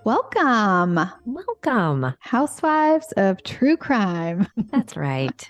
Welcome, Welcome. Housewives of True Crime. That's right.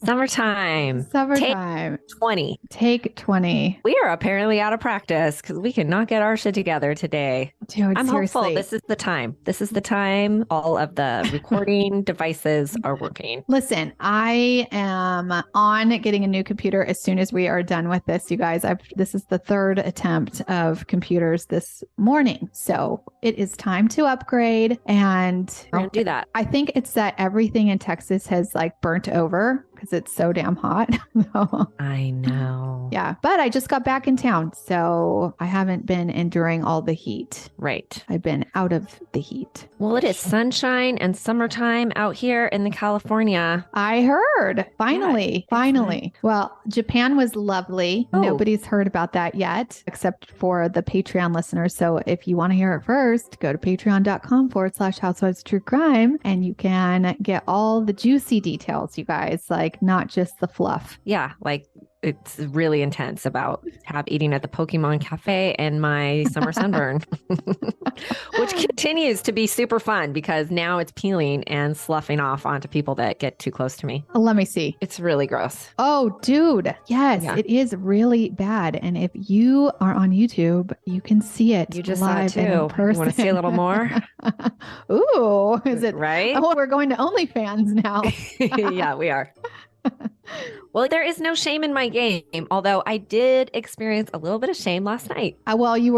Summertime. Take Summertime. 20. Take 20. We are apparently out of practice because we cannot get our shit together today. Dude, I'm seriously. hopeful this is the time. This is the time all of the recording devices are working. Listen, I am on getting a new computer as soon as we are done with this, you guys. This is the third attempt of computers this morning. So it is time to upgrade. And We're going to do that. I think it's that everything in Texas has like burnt over because it's so damn hot. I know. Yeah, but I just got back in town, so I haven't been enduring all the heat. Right. I've been out of the heat. Well, it is sunshine and summertime out here in the California. I heard. Finally. Finally. Well, Japan was lovely. Oh. Nobody's heard about that yet, except for the Patreon listeners. So if you want to hear it first, go to patreon.com/Housewives of True Crime, and you can get all the juicy details, you guys, like not just the fluff. Yeah, like it's really intense about eating at the Pokemon Cafe and my summer sunburn, which continues to be super fun because now it's peeling and sloughing off onto people that get too close to me. Let me see. It's really gross. Oh, dude. Yes, Yeah. It is really bad. And if you are on YouTube, you can see it. You just saw it live too. in You person. want to see a little more? Ooh, is it right? Oh, we're going to OnlyFans now. Yeah, we are. Well, there is no shame in my game, although I did experience a little bit of shame last night. Well, you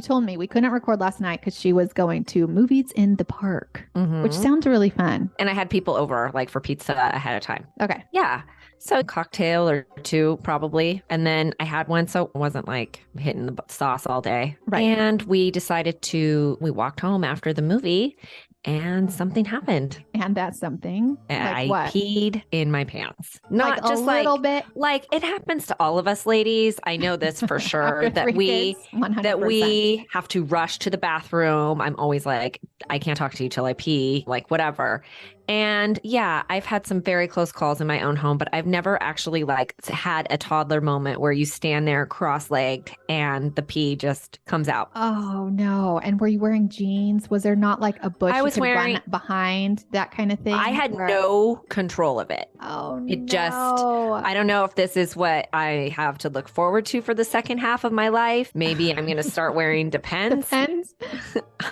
told me we couldn't record last night because she was going to movies in the park, which sounds really fun. And I had people over like for pizza ahead of time. Okay. Yeah. So a cocktail or two probably. And then I had one, so it wasn't like hitting the sauce all day. Right. And we we walked home after the movie and something happened. And that's something. I what? peed in my pants. Not like just a little bit. Like it happens to all of us ladies. I know this for sure After that three we kids, 100%. that we have to rush to the bathroom. I'm always like, I can't talk to you till I pee, like whatever. And yeah, I've had some very close calls in my own home, but I've never actually like had a toddler moment where you stand there cross-legged and the pee just comes out. Oh no. And were you wearing jeans? Was there not like a bush I was you could wearing run behind, that kind of thing? I had no control of it. Oh It no. just, I don't know if this is what I have to look forward to for the second half of my life. Maybe I'm going to start wearing Depends. Depends.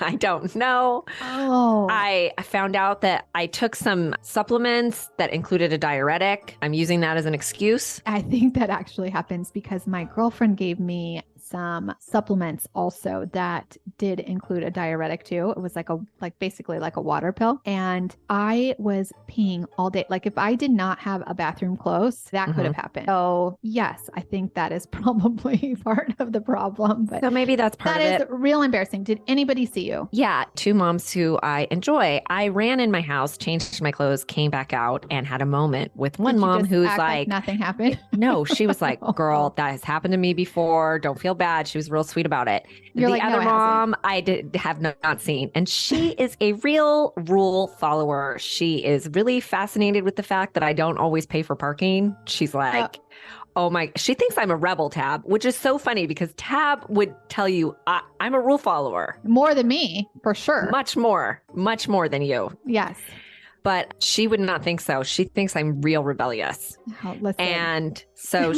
I don't know. Oh. I found out that I took some supplements that included a diuretic. I'm using that as an excuse. I think that actually happens because my girlfriend gave me some supplements also that did include a diuretic too. It was basically like a water pill. And I was peeing all day. Like if I did not have a bathroom close, that could have happened. So yes, I think that is probably part of the problem. But So maybe that's part of it. that is real embarrassing. Did anybody see you? Yeah, two moms who I enjoy. I ran in my house, changed my clothes, came back out, and had a moment with one Did you mom just who's act like, nothing happened. no, she was like, girl, that has happened to me before. Don't feel bad. She was real sweet about it. You're the like, no, other it hasn't. mom, I have not seen. And she is a real rule follower. She is really fascinated with the fact that I don't always pay for parking. She's like, oh my, she thinks I'm a rebel, Tab, which is so funny because Tab would tell you I'm a rule follower. More than me, for sure. Much more than you. Yes. But she would not think so. She thinks I'm real rebellious. Oh, listen. And so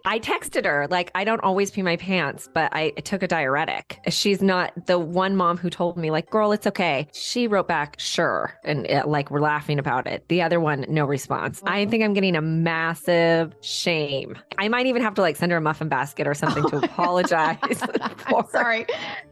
I texted her, like, I don't always pee my pants, but I took a diuretic. She's not the one mom who told me, like, girl, it's okay. She wrote back, sure. And like, we're laughing about it. The other one, no response. I think I'm getting a massive shame. I might even have to like send her a muffin basket or something to apologize for.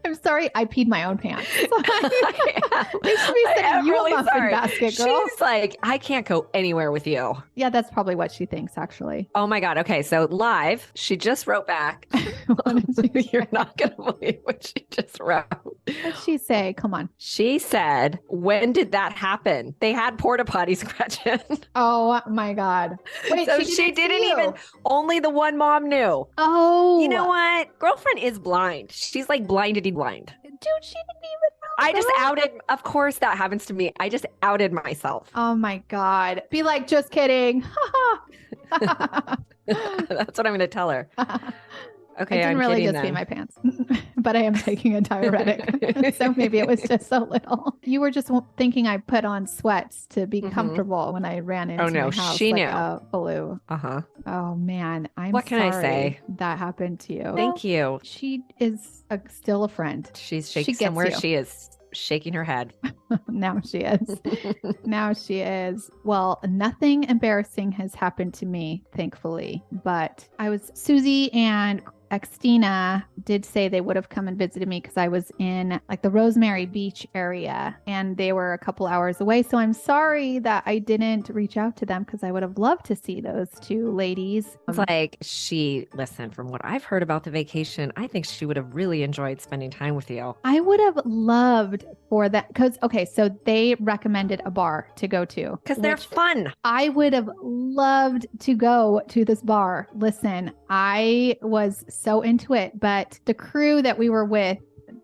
I'm sorry. I peed my own pants. They should be I sending am you really a muffin sorry. basket, girl. She's like, I can't go anywhere with you. Yeah, that's probably what she thinks, actually. Oh my God. Okay. So live, she just wrote back. You're not going to believe what she just wrote. What'd she say? Come on. She said, when did that happen? They had porta potty scratching. Oh my God. Wait, so she didn't even, only the one mom knew. Oh. You know what? Girlfriend is blind. She's like blinded blind. Dude, she didn't even know. I just outed, of course that happens to me. I just outed myself. Oh my God. Be like, just kidding. That's what I'm going to tell her. Okay, I didn't I'm really kidding just pee then. my pants, but I am taking a diuretic. So maybe it was just a little. You were just thinking I put on sweats to be comfortable when I ran into no, my house she like knew. a balloon. Uh-huh. Oh man, I'm What can I sorry say? that happened to you. Thank you. She is still a friend. She's She shaking gets somewhere. you. She is shaking her head. Now she is. Now she is. Well, nothing embarrassing has happened to me, thankfully. But Susie and Xtina did say they would have come and visited me because I was in like the Rosemary Beach area and they were a couple hours away. So I'm sorry that I didn't reach out to them because I would have loved to see those two ladies. It's like listen, from what I've heard about the vacation, I think she would have really enjoyed spending time with you. I would have loved for that because, okay, so they recommended a bar to go to. Because they're fun. I would have loved to go to this bar. Listen, I was so into it, but the crew that we were with,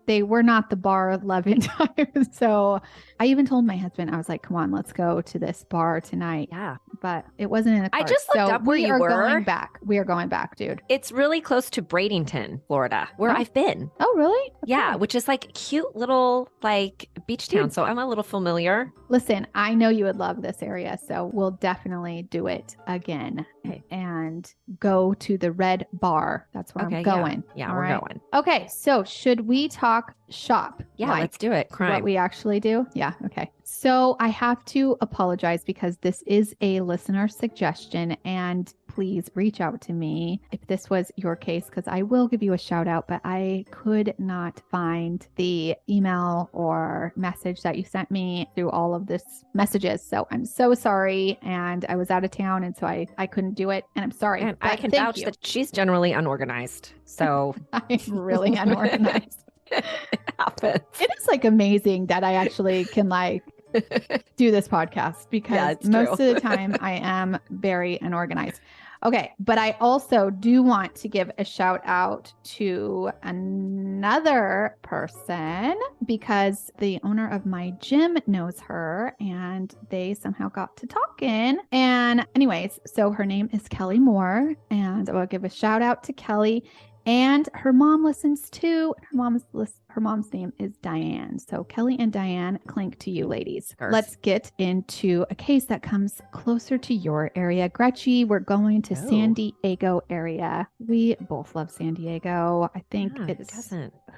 they were not the bar loving type. So I even told my husband, I was like, come on, let's go to this bar tonight. Yeah. But it wasn't in the cards. I just looked up where you were. Going back. We are going back, dude. It's really close to Bradenton, Florida, where I've been. Oh, really? Okay. Yeah, which is like cute little like beach town. So I'm a little familiar. Listen, I know you would love this area, so we'll definitely do it again and go to the Red Bar. That's where I'm going. Yeah, we're going. Okay, so should we talk shop? Yeah, let's do it. Crime. What we actually do? Yeah, okay. So I have to apologize because this is a listener suggestion and please reach out to me if this was your case because I will give you a shout out, but I could not find the email or message that you sent me through all of this messages. So I'm so sorry. And I was out of town and so I couldn't do it. And I'm sorry. And I can vouch that she's generally unorganized. So I'm really unorganized. It happens. It is like amazing that I actually can like do this podcast because most of the time I am very unorganized. Okay, but I also do want to give a shout out to another person because the owner of my gym knows her and they somehow got to talking. And anyways, so her name is Kelly Moore and I will give a shout out to Kelly. And her mom listens too. Her mom's name is Diane. So Kelly and Diane, clink to you, ladies. Let's get into a case that comes closer to your area. Gretchen, we're going to San Diego area. We both love San Diego. I think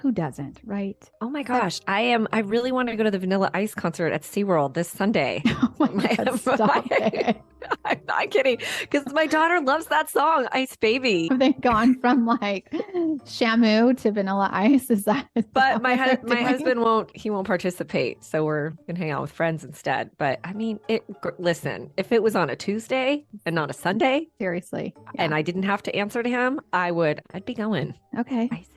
who doesn't, right? Oh my gosh. I really want to go to the Vanilla Ice concert at SeaWorld this Sunday. Oh my God, stop it. I'm not kidding. Because my daughter loves that song, Ice Baby. Have they gone from like Shamu to Vanilla Ice? But my husband won't participate. So we're going to hang out with friends instead. But I mean, listen, if it was on a Tuesday and not a Sunday. Seriously. Yeah. And I didn't have to answer to him, I'd be going. Okay. Ice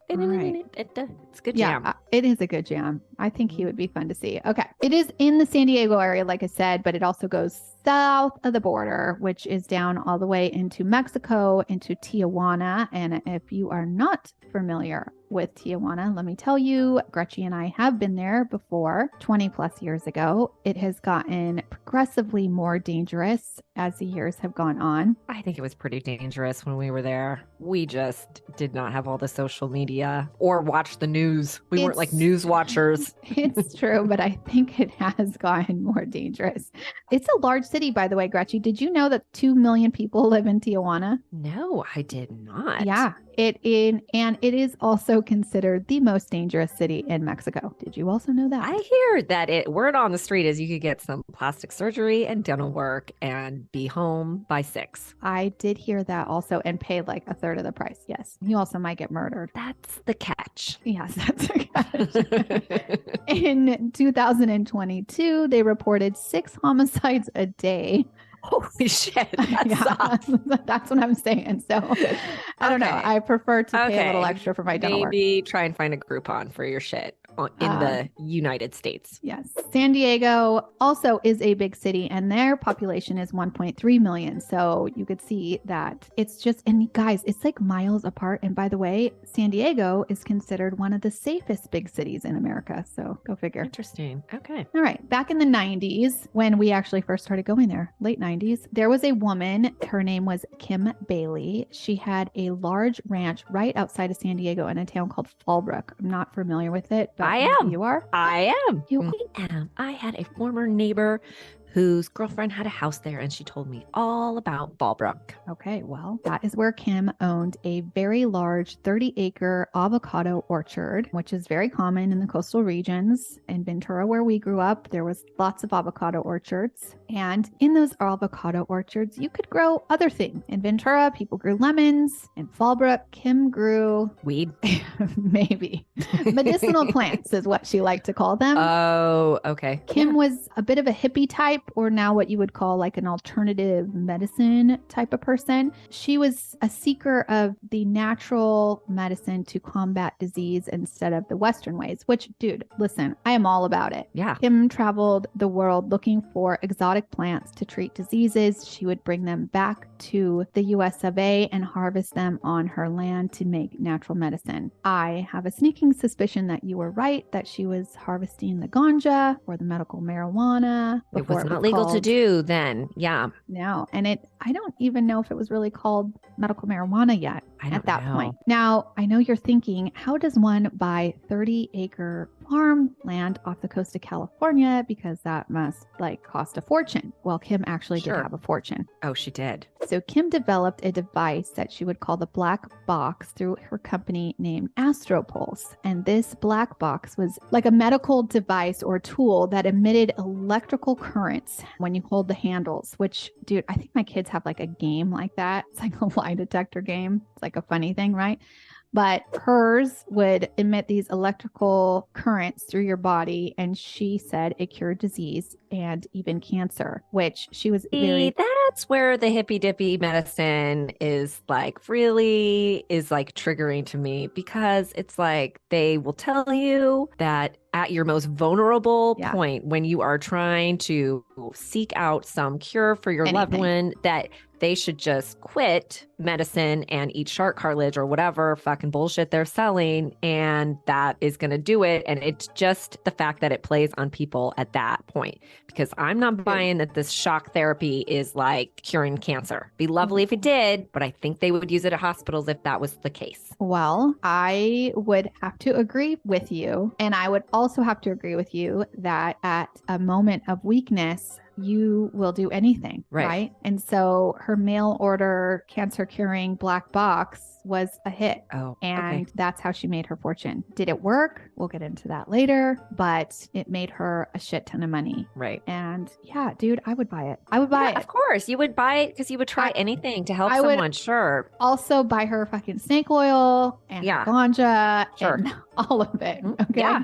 Baby. Right. It's a good jam. Yeah, it is a good jam. I think he would be fun to see. Okay. It is in the San Diego area, like I said, but it also goes south of the border, which is down all the way into Mexico, into Tijuana. And if you are not familiar with Tijuana, let me tell you, Gretchen and I have been there before 20 plus years ago. It has gotten progressively more dangerous as the years have gone on. I think it was pretty dangerous when we were there. We just did not have all the social media or watch the news. We weren't like news watchers. It's true, but I think it has gotten more dangerous. It's a large city, by the way, Gretchen. Did you know that 2 million people live in Tijuana? No, I did not. Yeah. It is also considered the most dangerous city in Mexico. Did you also know that? I hear that word on the street is you could get some plastic surgery and dental work and be home by 6. I did hear that also and pay like a third of the price. Yes. You also might get murdered. That's the catch. Yes, that's a catch. In 2022, they reported 6 homicides a day. Holy shit. That's what I'm saying. So I don't know. I prefer to pay a little extra for my dental work. Maybe try and find a Groupon for your shit. in the United States. Yes. San Diego also is a big city, and their population is 1.3 million. So you could see that it's just, and guys, it's like miles apart. And by the way, San Diego is considered one of the safest big cities in America. So go figure. Interesting. Okay. All right. Back in the 90s, when we actually first started going there, late 90s, there was a woman. Her name was Kim Bailey. She had a large ranch right outside of San Diego in a town called Fallbrook. I'm not familiar with it, but I am. You are? I am. You I am. I had a former neighbor whose girlfriend had a house there, and she told me all about Fallbrook. Okay, well, that is where Kim owned a very large 30-acre avocado orchard, which is very common in the coastal regions. In Ventura, where we grew up, there was lots of avocado orchards. And in those avocado orchards, you could grow other things. In Ventura, people grew lemons. In Fallbrook, Kim grew weed. Maybe. Medicinal plants is what she liked to call them. Oh, okay. Kim was a bit of a hippie type, or now what you would call like an alternative medicine type of person. She was a seeker of the natural medicine to combat disease instead of the Western ways, which, dude, listen, I am all about it. Yeah. Kim traveled the world looking for exotic plants to treat diseases. She would bring them back to the US of A and harvest them on her land to make natural medicine. I have a sneaking suspicion that you were right, that she was harvesting the ganja or the medical marijuana. It was not legal to do then. Yeah. No. And I don't even know if it was really called medical marijuana yet at that point. Now, I know you're thinking, how does one buy 30-acre farmland off the coast of California? Because that must cost a fortune. Well, Kim actually did have a fortune. Oh, she did. So Kim developed a device that she would call the black box through her company named Astropulse. And this black box was like a medical device or tool that emitted electrical currents when you hold the handles, which, dude, I think my kids have like a game like that. It's like a lie detector game. It's like a funny thing, right? But hers would emit these electrical currents through your body. And she said it cured disease and even cancer, which she was very... That's where the hippy dippy medicine is really triggering to me, because it's like they will tell you that at your most vulnerable point, when you are trying to seek out some cure for your loved one, that they should just quit medicine and eat shark cartilage or whatever fucking bullshit they're selling. And that is going to do it. And it's just the fact that it plays on people at that point, because I'm not buying that this shock therapy is curing cancer. Be lovely if it did, but I think they would use it at hospitals if that was the case. Well, I would have to agree with you. And I would also have to agree with you that at a moment of weakness, you will do anything, right? And so her mail order cancer curing black box was a hit. And that's how she made her fortune. Did it work? We'll get into that later, but it made her a shit ton of money. Right. And yeah, dude, I would buy it. I would buy it. Of course. You would buy it because you would try anything to help someone. Sure. Also buy her fucking snake oil and ganja and all of it. Okay. Yeah.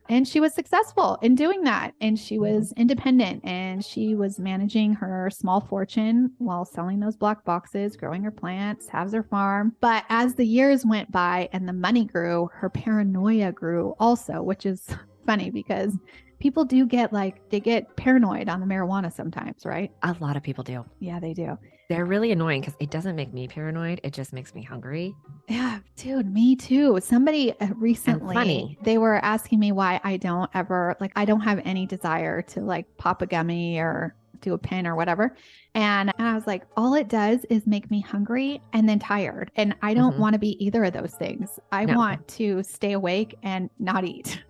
And she was successful in doing that. And she was independent, and she was managing her small fortune while selling those black boxes, growing her plants, has her farm. But as the years went by and the money grew, her paranoia grew also, which is funny because people do get they get paranoid on the marijuana sometimes, right? A lot of people do. Yeah, they do. They're really annoying because it doesn't make me paranoid. It just makes me hungry. Yeah, dude, me too. Somebody recently, they were asking me why I don't ever, I don't have any desire to pop a gummy or do a pin or whatever. And I was like, all it does is make me hungry and then tired. And I don't want to be either of those things. I want to stay awake and not eat.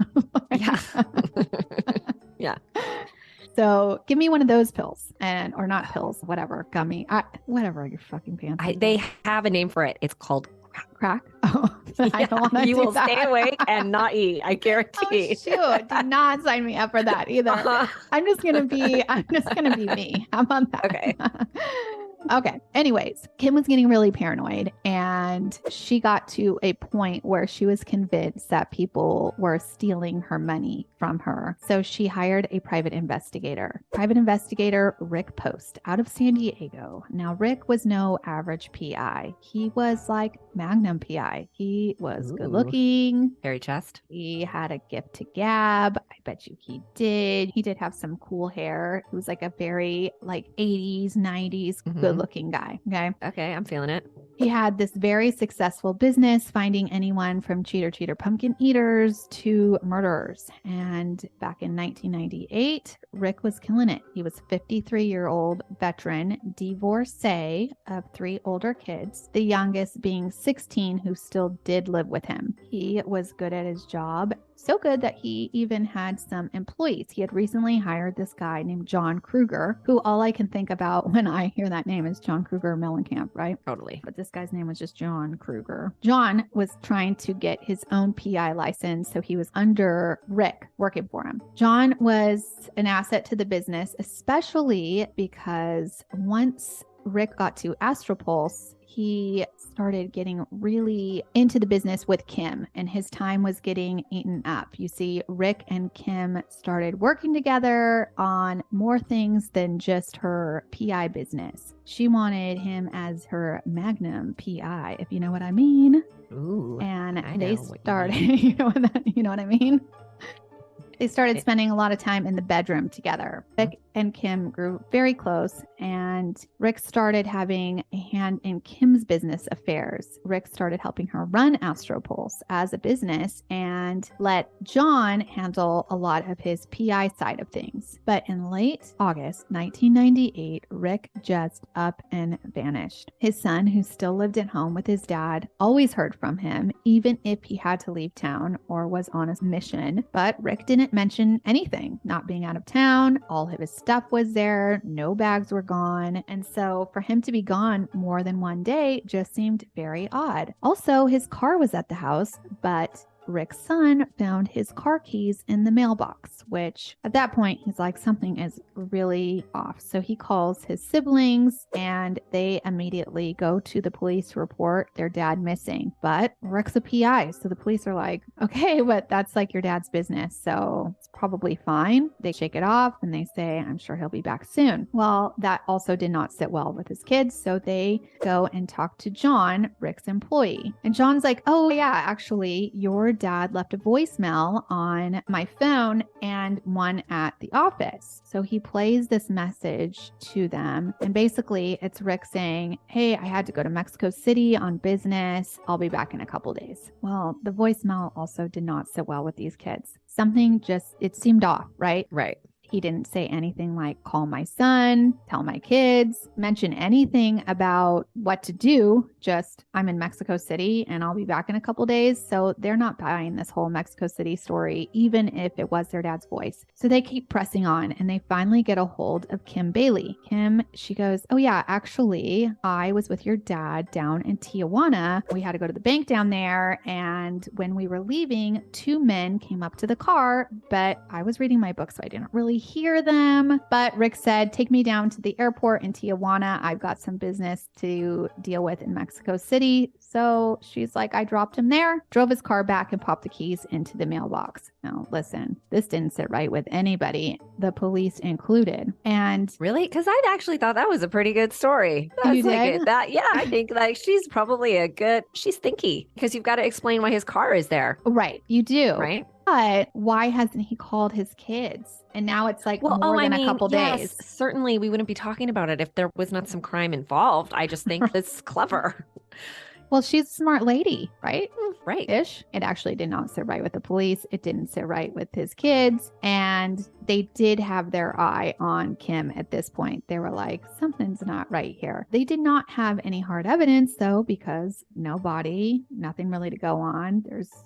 Yeah. Yeah. So give me one of those pills or not pills, whatever, gummy, whatever your fucking pants. They have a name for it. It's called crack. Oh, I don't want to You will stay awake and not eat. I guarantee. Oh, shoot. Do not sign me up for that either. I'm just going to be me. How about that? Okay. Okay. Anyways, Kim was getting really paranoid and she got to a point where she was convinced that people were stealing her money from her. So she hired a private investigator. Private investigator Rick Post out of San Diego. Now, Rick was no average PI. He was like Magnum PI. He was good looking. Hairy chest. He had a gift to gab. I bet you he did. He did have some cool hair. He was like a very like 80s, 90s good looking guy. Okay. Okay. I'm feeling it. He had this very successful business finding anyone from cheater pumpkin eaters to murderers. And back in 1998, Rick was killing it. He was a 53-year-old veteran divorcee of 3 older kids, the youngest being 16 who still did live with him. He was good at his job. So good that he even had some employees. He had recently hired this guy named John Kruger, who all I can think about when I hear that name is John Kruger Mellencamp, right? Totally. But this guy's name was just John Kruger. John was trying to get his own PI license, so he was under Rick working for him. John was an asset to the business, especially because once Rick got to Astropulse, he started getting really into the business with Kim and his time was getting eaten up. You see, Rick and Kim started working together on more things than just her PI business. She wanted him as her Magnum PI, if you know what I mean. Ooh, and they started, you know what I mean? They started spending a lot of time in the bedroom together. Rick and Kim grew very close, and Rick started having a hand in Kim's business affairs. Rick started helping her run Astropulse as a business and let John handle a lot of his PI side of things. But in late August 1998, Rick just up and vanished. His son, who still lived at home with his dad, always heard from him, even if he had to leave town or was on a mission. But Rick didn't mention anything, not being out of town. All of his stuff was there. No bags were gone. And so for him to be gone more than one day just seemed very odd. Also, his car was at the house, but Rick's son found his car keys in the mailbox, which at that point, he's like, something is really off. So he calls his siblings and they immediately go to the police to report their dad missing. But Rick's a PI. So the police are like, okay, but that's like your dad's business. So it's probably fine. They shake it off and they say, I'm sure he'll be back soon. Well, that also did not sit well with his kids. So they go and talk to John, Rick's employee. And John's like, oh yeah, actually, your dad left a voicemail on my phone and one at the office. So he plays this message to them. And basically it's Rick saying, hey, I had to go to Mexico City on business. I'll be back in a couple days. Well, the voicemail also did not sit well with these kids. Something just, it seemed off, right? Right. He didn't say anything like call my son, tell my kids, mention anything about what to do. Just I'm in Mexico City and I'll be back in a couple days. So they're not buying this whole Mexico City story, even if it was their dad's voice. So they keep pressing on and they finally get a hold of Kim Bailey. Kim, she goes, oh yeah, actually, I was with your dad down in Tijuana. We had to go to the bank down there. And when we were leaving, 2 men came up to the car, but I was reading my book, so I didn't really hear them. But Rick said, take me down to the airport in Tijuana. I've got some business to deal with in Mexico City. So she's like, I dropped him there, drove his car back and popped the keys into the mailbox. Now, listen, this didn't sit right with anybody, the police included. And really? Because I'd actually thought that was a pretty good story. You did? Yeah, I think like she's probably she's thinky because you've got to explain why his car is there. Right. You do. Right. But why hasn't he called his kids? And now it's like more than a couple days. Certainly we wouldn't be talking about it if there was not some crime involved. I just think it's clever. Well, she's a smart lady, right? Right. Ish. It actually did not sit right with the police. It didn't sit right with his kids. And they did have their eye on Kim at this point. They were like, something's not right here. They did not have any hard evidence, though, because no body, nothing really to go on.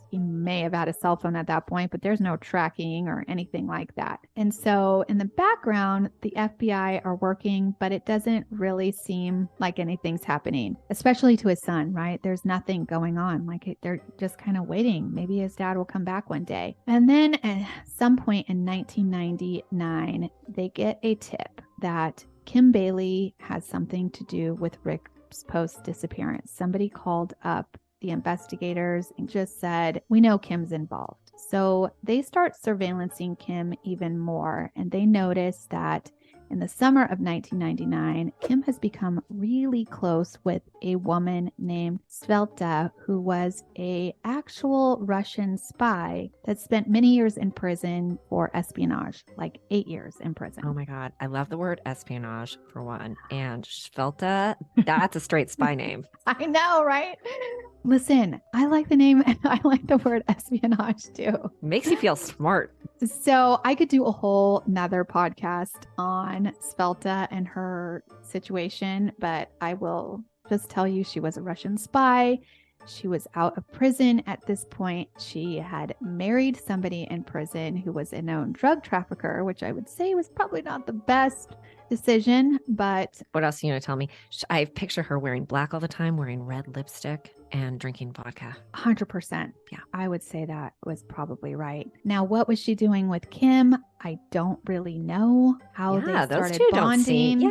He may have had a cell phone at that point, but there's no tracking or anything like that. And so in the background, the FBI are working, but it doesn't really seem like anything's happening, especially to his son, right? There's nothing going on. Like they're just kind of waiting. Maybe his dad will come back one day. And then at some point in 1999, they get a tip that Kim Bailey has something to do with Rick's post disappearance. Somebody called up the investigators and just said, we know Kim's involved. So they start surveillancing Kim even more, and they notice that in the summer of 1999, Kim has become really close with a woman named Svelta, who was an actual Russian spy that spent many years in prison for espionage, like 8 years in prison. Oh my God. I love the word espionage for one. And Svelta, that's a straight spy name. I know, right? Listen, I like the name and I like the word espionage too. Makes you feel smart. So I could do a whole nother podcast on Svelta and her situation, but I will just tell you she was a Russian spy. She was out of prison at this point. She had married somebody in prison who was a known drug trafficker, which I would say was probably not the best decision, but... What else are you going to tell me? I picture her wearing black all the time, wearing red lipstick and drinking vodka. 100%. Yeah, I would say that was probably right. Now, what was she doing with Kim? I don't really know how they started those two bonding.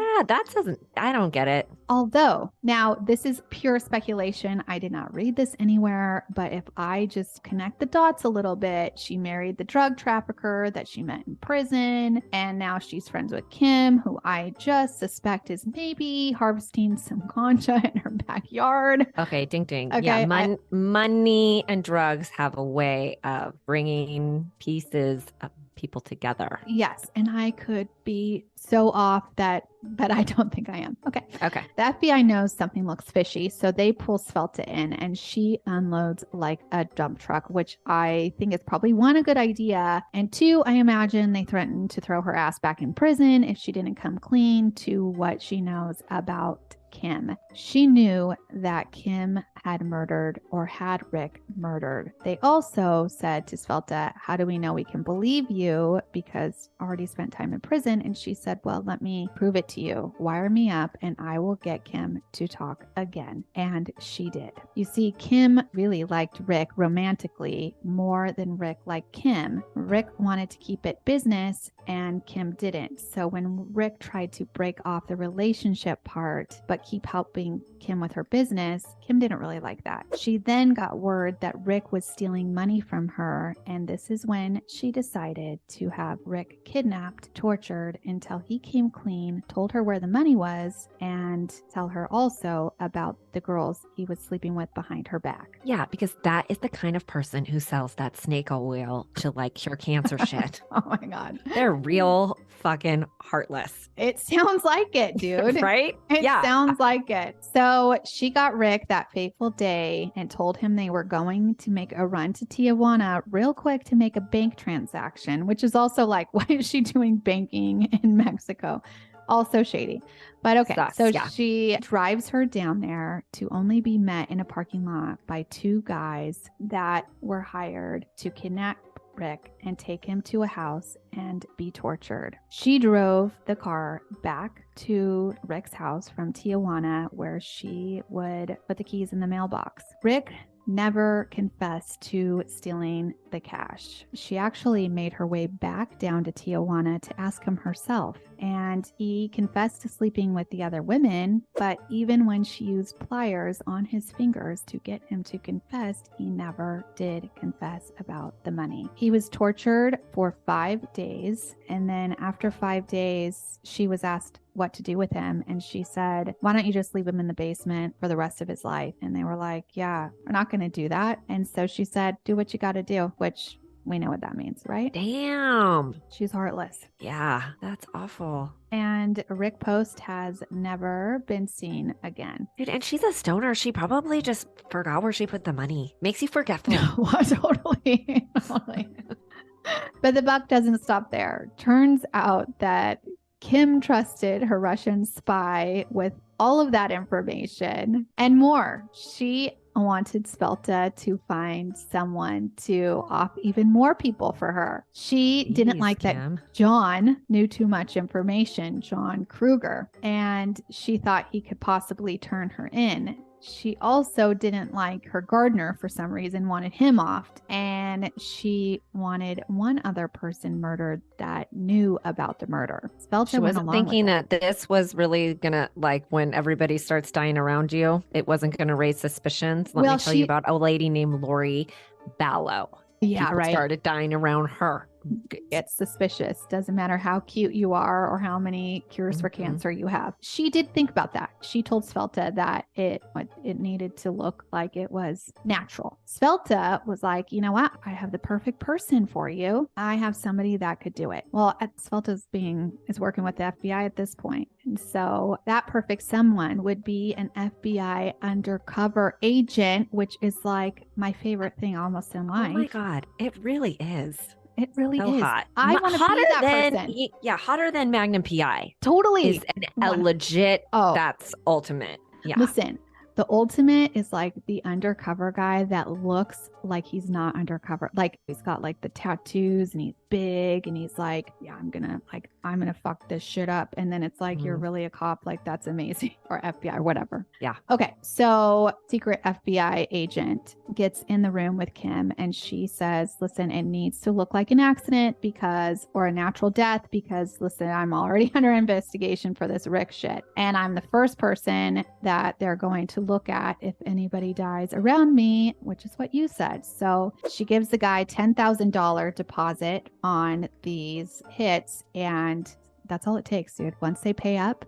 I don't get it. Although, now this is pure speculation. I did not read this anywhere, but if I just connect the dots a little bit, she married the drug trafficker that she met in prison, and now she's friends with Kim, who I just suspect is maybe harvesting some ganja in her backyard. Okay, ding ding. Okay, Yeah, money and drugs have a way of bringing pieces of people together. Yes, and I could be so off that, but I don't think I am. Okay. Okay. The FBI knows something looks fishy, so they pull Svelta in, and she unloads like a dump truck, which I think is probably one, a good idea, and two, I imagine they threatened to throw her ass back in prison if she didn't come clean to what she knows about Kim. She knew that Kim had murdered or had Rick murdered. They also said to Svelta, how do we know we can believe you because already spent time in prison? And she said, well, let me prove it to you. Wire me up and I will get Kim to talk again. And she did. You see, Kim really liked Rick romantically more than Rick liked Kim. Rick wanted to keep it business and Kim didn't. So when Rick tried to break off the relationship part, but keep helping Kim with her business, Kim didn't really like that. She then got word that Rick was stealing money from her, and this is when she decided to have Rick kidnapped, tortured until he came clean, told her where the money was, and tell her also about the girls he was sleeping with behind her back. Yeah, because that is the kind of person who sells that snake oil to like cure cancer shit. Oh my God. They're real fucking heartless. It sounds like it, dude. Right? It Yeah. sounds like it. So she got Rick that fateful day and told him they were going to make a run to Tijuana real quick to make a bank transaction, which is also like, why is she doing banking in Mexico? Also shady. But okay, she drives her down there to only be met in a parking lot by two guys that were hired to kidnap Rick and take him to a house and be tortured. She drove the car back to Rick's house from Tijuana, where she would put the keys in the mailbox. Rick never confessed to stealing the cash. She actually made her way back down to Tijuana to ask him herself. And he confessed to sleeping with the other women, but even when she used pliers on his fingers to get him to confess, he never did confess about the money. He was tortured for 5 days, and then after 5 days, she was asked what to do with him, and she said, why don't you just leave him in the basement for the rest of his life? And they were like, yeah, we're not going to do that. And so she said, do what you got to do, which we know what that means, right? Damn. She's heartless. Yeah, that's awful. And Rick Post has never been seen again. Dude, and she's a stoner. She probably just forgot where she put the money. Makes you forgetful. Totally. Totally. But the buck doesn't stop there. Turns out that Kim trusted her Russian spy with all of that information and more. She wanted Svelta to find someone to off even more people for her. She didn't like Kim. that John knew too much information, John Kruger, and she thought he could possibly turn her in. She also didn't like her gardener for some reason, wanted him off, and she wanted one other person murdered that knew about the murder. Svelta She went wasn't along thinking with it. that this was really gonna, like, when everybody starts dying around you, it wasn't gonna raise suspicions. Let Well, me tell you about a lady named Lori Ballow. Yeah, People right. started dying around her. It's suspicious. Doesn't matter how cute you are or how many cures for cancer you have. She did think about that. She told Svelta that it needed to look like it was natural. Svelta was like, you know what? I have the perfect person for you. I have somebody that could do it. Well, Svelta's is working with the FBI at this point. And so that perfect someone would be an FBI undercover agent, which is like my favorite thing almost in life. Oh my God. It really is. It really so is. Hot. I want to be that person. Yeah, hotter than Magnum PI. Totally. Is a legit, that's ultimate. Yeah. Listen, the ultimate is like the undercover guy that looks like he's not undercover. Like he's got like the tattoos and he's big and he's like, yeah, I'm gonna fuck this shit up. And then it's like, you're really a cop. Like, that's amazing. Or FBI, whatever. Yeah. Okay. So secret FBI agent gets in the room with Kim and she says, listen, it needs to look like an accident or a natural death because listen, I'm already under investigation for this Rick shit. And I'm the first person that they're going to look at if anybody dies around me, which is what you said. So she gives the guy $10,000 deposit on these hits, and that's all it takes, dude. Once they pay up,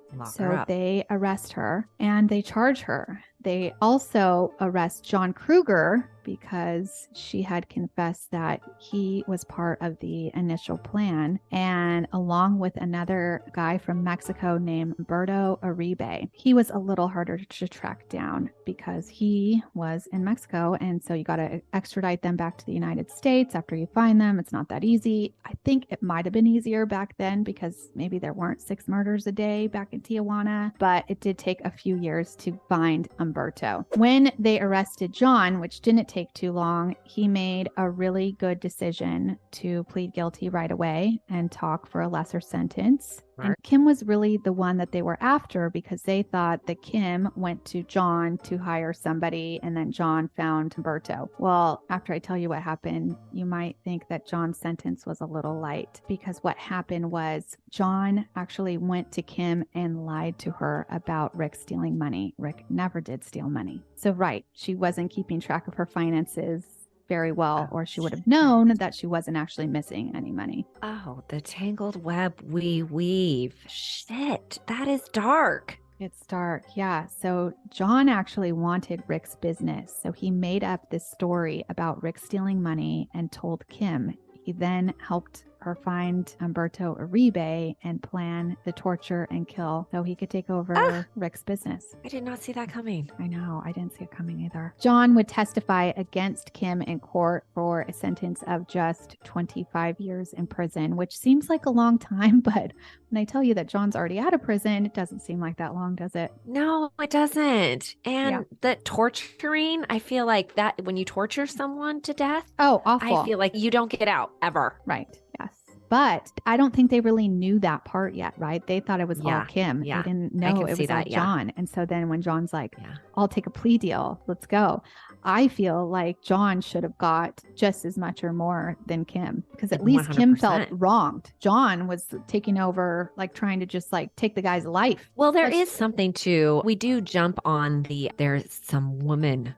they arrest her and they charge her. They also arrest John Kruger because she had confessed that he was part of the initial plan, and along with another guy from Mexico named Berto Uribe. He was a little harder to track down because he was in Mexico, and so you got to extradite them back to the United States after you find them. It's not that easy. I think it might have been easier back then because maybe there weren't 6 murders a day back in Tijuana, but it did take a few years to find Umberto. When they arrested John, which didn't take too long, he made a really good decision to plead guilty right away and talk for a lesser sentence. Right. And Kim was really the one that they were after because they thought that Kim went to John to hire somebody and then John found Umberto. Well, after I tell you what happened, you might think that John's sentence was a little light because what happened was John actually went to Kim and lied to her about Rick stealing money. Rick never did steal money. So, right, she wasn't keeping track of her finances very well, or she would have known that she wasn't actually missing any money. Oh, the tangled web we weave. Shit, that is dark. It's dark, yeah. So John actually wanted Rick's business. So he made up this story about Rick stealing money and told Kim. He then helped her find Umberto Uribe and plan the torture and kill so he could take over Rick's business. I did not see that coming. I know. I didn't see it coming either. John would testify against Kim in court for a sentence of just 25 years in prison, which seems like a long time. But when I tell you that John's already out of prison, it doesn't seem like that long, does it? No, it doesn't. And the torturing, I feel like that when you torture someone to death. Oh, awful. I feel like you don't get out ever. Right. Yes. But I don't think they really knew that part yet, right? They thought it was all Kim. Yeah. They didn't know it was all John. And so then when John's like, I'll take a plea deal, let's go. I feel like John should have got just as much or more than Kim because at least 100%. Kim felt wronged. John was taking over, like trying to just like take the guy's life. Well, there is something too. We do jump on there's some woman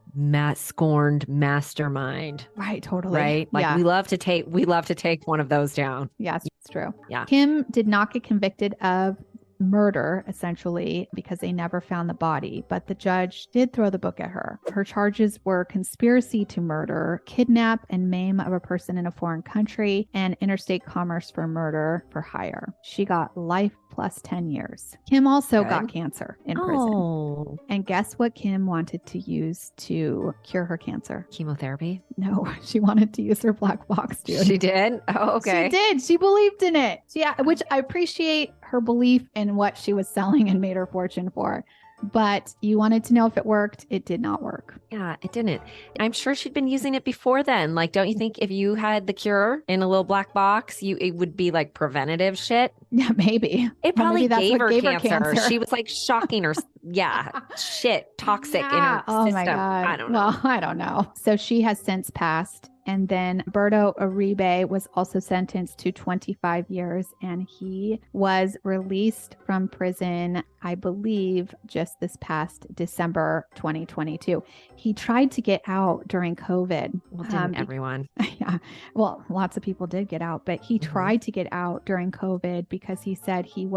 scorned mastermind. Right. Totally. Right. Like we love to take one of those down. Yes, it's true. Yeah. Kim did not get convicted of murder, essentially, because they never found the body, but the judge did throw the book at her. Her charges were conspiracy to murder, kidnap and maim of a person in a foreign country, and interstate commerce for murder for hire. She got life plus 10 years. Kim also got cancer in prison. And guess what Kim wanted to use to cure her cancer? Chemotherapy? No, she wanted to use her black box, dude. She did? Oh, okay. She did. She believed in it. Yeah, which I appreciate her belief in what she was selling and made her fortune for. But you wanted to know if it worked. It did not work. Yeah, it didn't. I'm sure she'd been using it before then. Like, don't you think if you had the cure in a little black box, it would be like preventative shit? Yeah, maybe. It probably maybe gave her cancer. She was like shocking her. Yeah, shit, toxic in her oh system. My God. I don't know. Well, I don't know. So she has since passed. And then Berto Uribe was also sentenced to 25 years, and he was released from prison, I believe, just this past December 2022. He tried to get out during COVID. Well, didn't everyone? Yeah. Well, lots of people did get out, but he tried to get out during COVID because he said he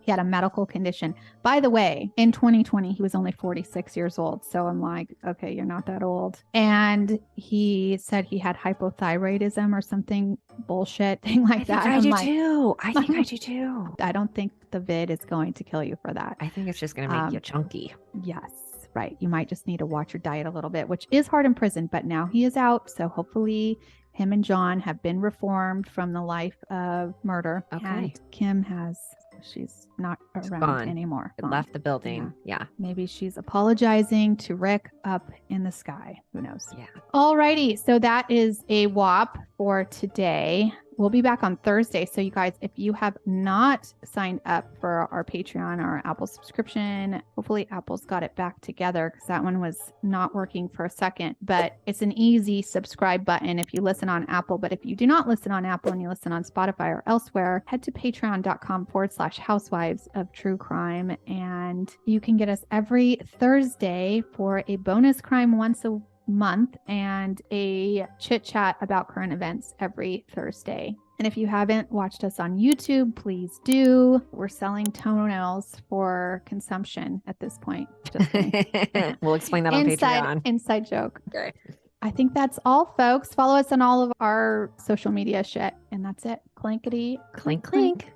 had a medical condition. By the way, in 2020, he was only 46 years old. So I'm like, okay, you're not that old. And he said he had hypothyroidism or something bullshit thing like that. I think I do too. I don't think the vid is going to kill you for that. I think it's just going to make you chunky. Yes. Right. You might just need to watch your diet a little bit, which is hard in prison, but now he is out. So hopefully him and John have been reformed from the life of murder. Okay. And Kim she's not around anymore. Left the building. Yeah. Maybe she's apologizing to Rick up in the sky. Who knows? Yeah. Alrighty. So that is a WAP for today. We'll be back on Thursday. So you guys, if you have not signed up for our Patreon or Apple subscription, hopefully Apple's got it back together because that one was not working for a second. But it's an easy subscribe button if you listen on Apple. But if you do not listen on Apple and you listen on Spotify or elsewhere, head to patreon.com/Housewives of True Crime. And you can get us every Thursday for a bonus crime once a month and a chit chat about current events every Thursday. And if you haven't watched us on YouTube, please do. We're selling toenails for consumption at this point. Just we'll explain that on Patreon. Inside joke. Okay. I think that's all, folks. Follow us on all of our social media shit. And that's it. Clinkety. Clink, clink.